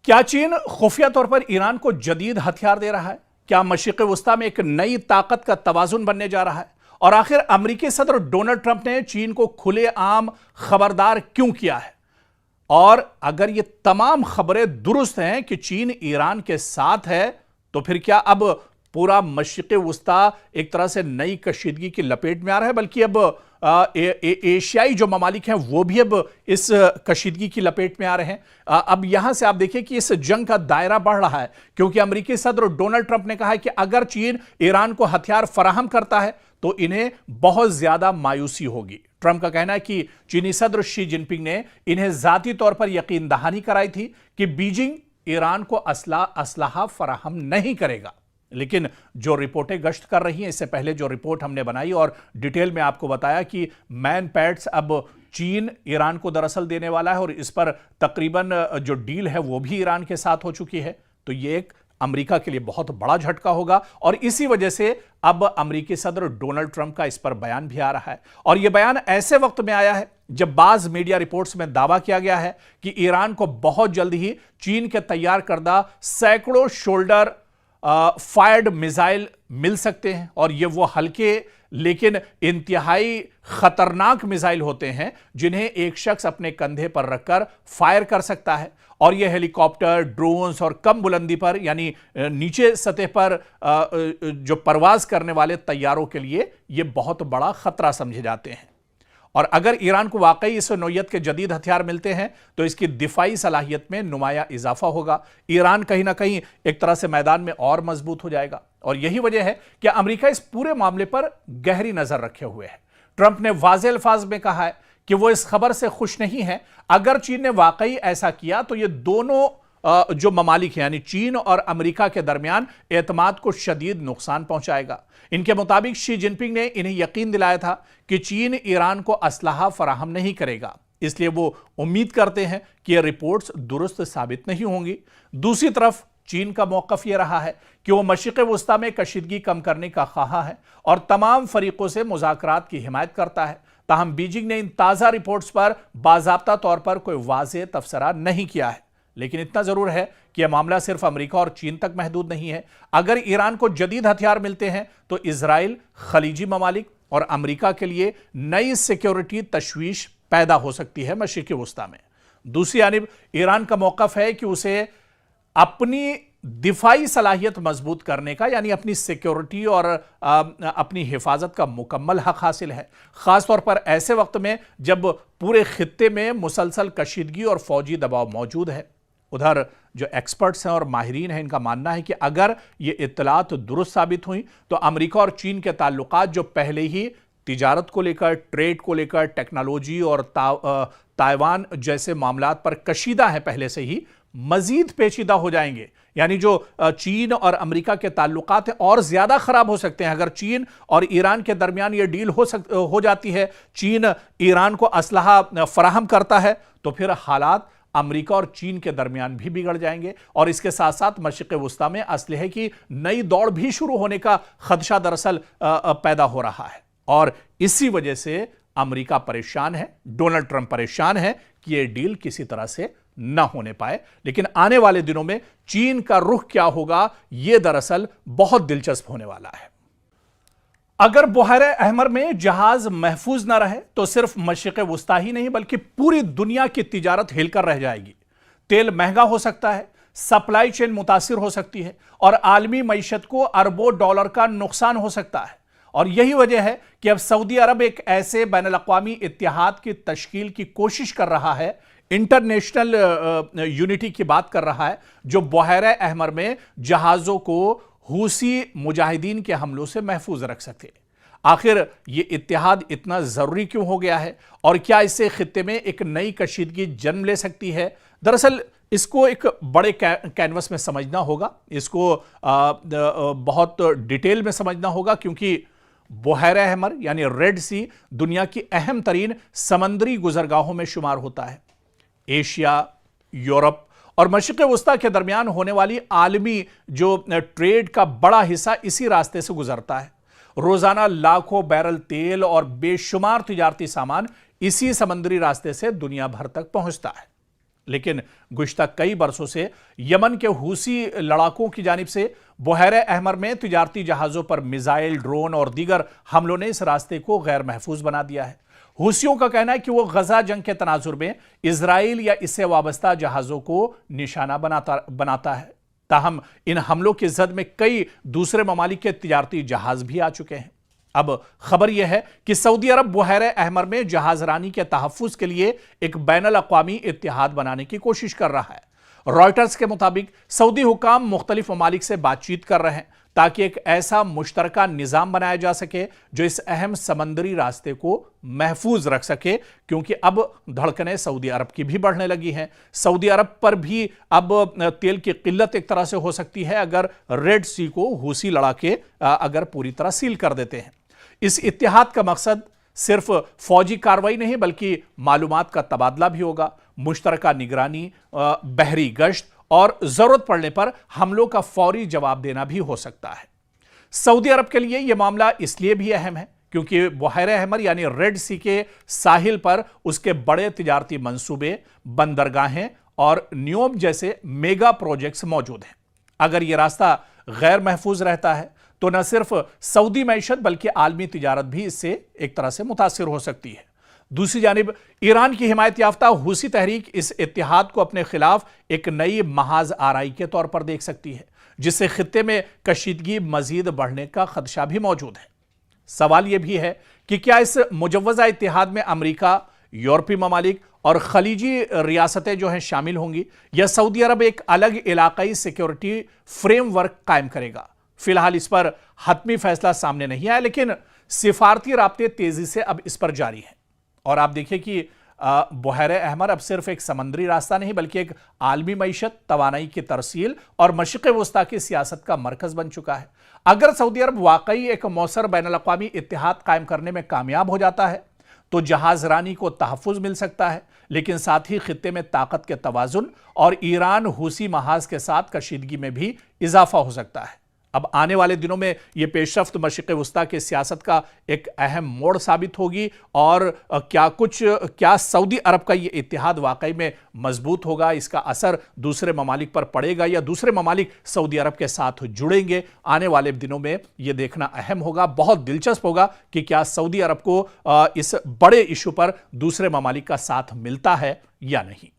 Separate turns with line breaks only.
क्या चीन खुफिया तौर पर ईरान को जदीद हथियार दे रहा है? क्या मशरिक़ वस्ता में एक नई ताकत का तवाज़ुन बनने जा रहा है? और आखिर अमेरिकी सदर डोनाल्ड ट्रंप ने चीन को खुलेआम खबरदार क्यों किया है? और अगर ये तमाम खबरें दुरुस्त हैं कि चीन ईरान के साथ है, तो फिर क्या अब पूरा मशरिक़ वस्ता एक तरह से नई कशीदगी की लपेट में आ रहा है? बल्कि अब एशियाई जो ममालिक हैं वो भी अब इस कशीदगी की लपेट में आ रहे हैं। अब यहां से आप देखिए कि इस जंग का दायरा बढ़ रहा है, क्योंकि अमेरिकी सदर डोनाल्ड ट्रंप ने कहा है कि अगर चीन ईरान को हथियार फराहम करता है तो इन्हें बहुत ज्यादा मायूसी होगी। ट्रंप का कहना है कि चीनी सदर शी जिनपिंग ने इन्हें जाती तौर पर यकीन दहानी कराई थी कि बीजिंग ईरान को असलाहा फराहम नहीं करेगा। लेकिन जो रिपोर्टें गश्त कर रही हैं, इससे पहले जो रिपोर्ट हमने बनाई और डिटेल में आपको बताया कि मैन पैड्स अब चीन ईरान को दरअसल देने वाला है और इस पर तकरीबन जो डील है वो भी ईरान के साथ हो चुकी है। तो ये एक अमेरिका के लिए बहुत बड़ा झटका होगा और इसी वजह से अब अमेरिकी सदर डोनाल्ड ट्रंप का इस पर बयान भी आ रहा है। और यह बयान ऐसे वक्त में आया है जब बाज मीडिया रिपोर्ट्स में दावा किया गया है कि ईरान को बहुत जल्द ही चीन के तैयार करदा सैकड़ों शोल्डर फायर्ड मिसाइल मिल सकते हैं और ये वो हल्के लेकिन इंतहाई खतरनाक मिसाइल होते हैं जिन्हें एक शख्स अपने कंधे पर रखकर फायर कर सकता है। और ये हेलीकॉप्टर, ड्रोन्स और कम बुलंदी पर यानी नीचे सतह पर जो परवाज करने वाले तैयारों के लिए ये बहुत बड़ा खतरा समझे जाते हैं। और अगर ईरान को वाकई इस नौयत के जदीद हथियार मिलते हैं तो इसकी दिफाई सलाहियत में नुमाया इजाफा होगा। ईरान कहीं ना कहीं एक तरह से मैदान में और मजबूत हो जाएगा और यही वजह है कि अमेरिका इस पूरे मामले पर गहरी नजर रखे हुए है। ट्रंप ने वाज़ेह अल्फाज में कहा है कि वो इस खबर से खुश नहीं है। अगर चीन ने वाकई ऐसा किया तो ये दोनों जो ममालिक हैं यानी चीन और अमेरिका के दरमियान एतमाद को शदीद नुकसान पहुंचाएगा। इनके मुताबिक शी जिनपिंग ने इन्हें यकीन दिलाया था कि चीन ईरान को असलाहा फराहम नहीं करेगा, इसलिए वो उम्मीद करते हैं कि ये रिपोर्ट्स दुरुस्त साबित नहीं होंगी। दूसरी तरफ चीन का मौकफ यह रहा है कि वो मशरिक़ वस्ता में कशीदगी कम करने का ख्वाहा है और तमाम फरीकों से मुज़ाकरात की हिमायत करता है। ताहम बीजिंग ने इन ताज़ा रिपोर्ट्स पर बाज़ाब्ता तौर पर कोई वाज़ेह तबसरा नहीं किया है। लेकिन इतना जरूर है कि यह मामला सिर्फ अमेरिका और चीन तक महदूद नहीं है। अगर ईरान को जदीद हथियार मिलते हैं तो इजराइल, खलीजी ममालिक और अमेरिका के लिए नई सिक्योरिटी तशवीश पैदा हो सकती है मशरिक़ वस्ता में। दूसरी जानिब ईरान का मौक़िफ़ है कि उसे अपनी दिफाई सलाहियत मजबूत करने का यानी अपनी सिक्योरिटी और अपनी हिफाजत का मुकम्मल हक हासिल है, ख़ासतौर पर ऐसे वक्त में जब पूरे खित्ते में मुसलसल कशीदगी और फौजी दबाव मौजूद है। उधर जो एक्सपर्ट्स हैं और माहिरीन हैं, इनका मानना है कि अगर ये इत्तलात दुरुस्त साबित हुई तो अमेरिका और चीन के ताल्लुकात जो पहले ही तिजारत को लेकर, ट्रेड को लेकर, टेक्नोलॉजी और ताइवान जैसे मामलात पर कशीदा है पहले से ही, मजीद पेचीदा हो जाएंगे। यानी जो चीन और अमेरिका के ताल्लुकात हैं और ज्यादा खराब हो सकते हैं। अगर चीन और ईरान के दरमियान ये डील हो जाती है, चीन ईरान को असलहा फराहम करता है, तो फिर हालात अमेरिका और चीन के दरमियान भी बिगड़ जाएंगे और इसके साथ साथ मशरिक़ वस्ता में असलहे की नई दौड़ भी शुरू होने का खदशा दरअसल पैदा हो रहा है। और इसी वजह से अमेरिका परेशान है, डोनाल्ड ट्रंप परेशान है कि यह डील किसी तरह से न होने पाए। लेकिन आने वाले दिनों में चीन का रुख क्या होगा, यह दरअसल बहुत दिलचस्प होने वाला है। अगर बुहैरे अहमर में जहाज महफूज न रहे तो सिर्फ मशरिक़ वस्ता ही नहीं बल्कि पूरी दुनिया की तिजारत हिलकर रह जाएगी। तेल महंगा हो सकता है, सप्लाई चेन मुतासिर हो सकती है और आलमी मईशत को अरबों डॉलर का नुकसान हो सकता है। और यही वजह है कि अब सऊदी अरब एक ऐसे बैनुल-अक़वामी इत्तेहाद की तश्कील की कोशिश कर रहा है, इंटरनेशनल यूनिटी की बात कर रहा है, जो बुहैरे अहमर में जहाज़ों को हूसी मुजाहिदीन के हमलों से महफूज रख सके। आखिर ये इत्तेहाद इतना ज़रूरी क्यों हो गया है और क्या इससे खित्ते में एक नई कशीदगी जन्म ले सकती है? दरअसल इसको एक बड़े कैनवस में समझना होगा, इसको बहुत डिटेल में समझना होगा, क्योंकि बुहैरे अहमर यानी रेड सी दुनिया की अहम तरीन समंदरी गुजरगाहों में शुमार होता है। एशिया, यूरोप और मशरिक़ वस्ता के दरमियान होने वाली आलमी जो ट्रेड का बड़ा हिस्सा इसी रास्ते से गुजरता है। रोजाना लाखों बैरल तेल और बेशुमार तिजारती सामान इसी समंदरी रास्ते से दुनिया भर तक पहुंचता है। लेकिन गुज़िश्ता कई बरसों से यमन के हूसी लड़ाकों की जानिब से बुहैरे अहमर में तिजारती जहाज़ों पर मिसाइल, ड्रोन और दीगर हमलों ने इस रास्ते को गैर महफूज बना दिया है। हूसियों का कहना है कि वो गजा जंग के तनाजुर में इजराइल या इससे वाबस्ता जहाज़ों को निशाना बनाता है। ताहम इन हमलों की जद में कई दूसरे ममालिक के तिजारती जहाज़ भी आ चुके हैं। अब खबर यह है कि सऊदी अरब बुहैरे अहमर में जहाजरानी के तहफ़्फ़ुज़ के लिए एक बैनुल अक़वामी इत्तिहाद बनाने की कोशिश कर रहा है। रॉयटर्स के मुताबिक सऊदी हुकाम मुख्तलिफ ममालिक से बातचीत कर रहे हैं ताकि एक ऐसा मुश्तरका निज़ाम बनाया जा सके जो इस अहम समंदरी रास्ते को महफूज रख सके, क्योंकि अब धड़कनें सऊदी अरब की भी बढ़ने लगी हैं। सऊदी अरब पर भी अब तेल की किल्लत एक तरह से हो सकती है अगर रेड सी को हूसी लड़ाके अगर पूरी तरह सील कर देते हैं। इस इत्तिहाद का मकसद सिर्फ फौजी कार्रवाई नहीं बल्कि मालूमात का तबादला भी होगा, मुश्तरका निगरानी, बहरी गश्त और जरूरत पड़ने पर हमलों का फौरी जवाब देना भी हो सकता है। सऊदी अरब के लिए यह मामला इसलिए भी अहम है क्योंकि बुहैरे अहमर यानी रेड सी के साहिल पर उसके बड़े तिजारती मंसूबे, बंदरगाहें और न्योम जैसे मेगा प्रोजेक्ट्स मौजूद हैं। अगर यह रास्ता गैर महफूज रहता है तो न सिर्फ सऊदी मैशत बल्कि आलमी तिजारत भी इससे एक तरह से मुतासिर हो सकती है। दूसरी जानिब ईरान की हिमायत याफ्ता हूसी तहरीक इस इत्तिहाद को अपने खिलाफ एक नई महाज आराई के तौर पर देख सकती है, जिससे खित्ते में कशीदगी मजीद बढ़ने का खदशा भी मौजूद है। सवाल यह भी है कि क्या इस मुजव्वजा इत्तिहाद में अमरीका, यूरोपीय ममालिक और खलीजी रियासतें जो हैं शामिल होंगी, या सऊदी अरब एक अलग इलाकाई सिक्योरिटी फ्रेमवर्क कायम करेगा। फिलहाल इस पर हतमी फैसला सामने नहीं आया, लेकिन सिफारती राब्ते तेजी से अब इस पर जारी हैं। और आप देखिए कि बुहैरे अहमर अब सिर्फ एक समंदरी रास्ता नहीं बल्कि एक आलमी मईशत, तवानाई की तरसील और मशरिक़ वस्ता की सियासत का मरकज बन चुका है। अगर सऊदी अरब वाकई एक मौसर बैनुल अक़वामी इत्तिहाद कायम करने में कामयाब हो जाता है तो जहाजरानी को तहफ़्फ़ुज़ मिल सकता है, लेकिन साथ ही खित्ते में ताकत के तवाज़ुन और ईरान हूसी महाज के साथ कशीदगी में भी इजाफा हो सकता है। अब आने वाले दिनों में यह पेशरफ्त मशरिक़ वस्ता की सियासत का एक अहम मोड़ साबित होगी और क्या सऊदी अरब का यह इत्तिहाद वाकई में मजबूत होगा, इसका असर दूसरे ममालिक पर पड़ेगा या दूसरे ममालिक सऊदी अरब के साथ जुड़ेंगे, आने वाले दिनों में यह देखना अहम होगा। बहुत दिलचस्प होगा कि क्या सऊदी अरब को इस बड़े इशू पर दूसरे ममालिक का साथ मिलता है या नहीं।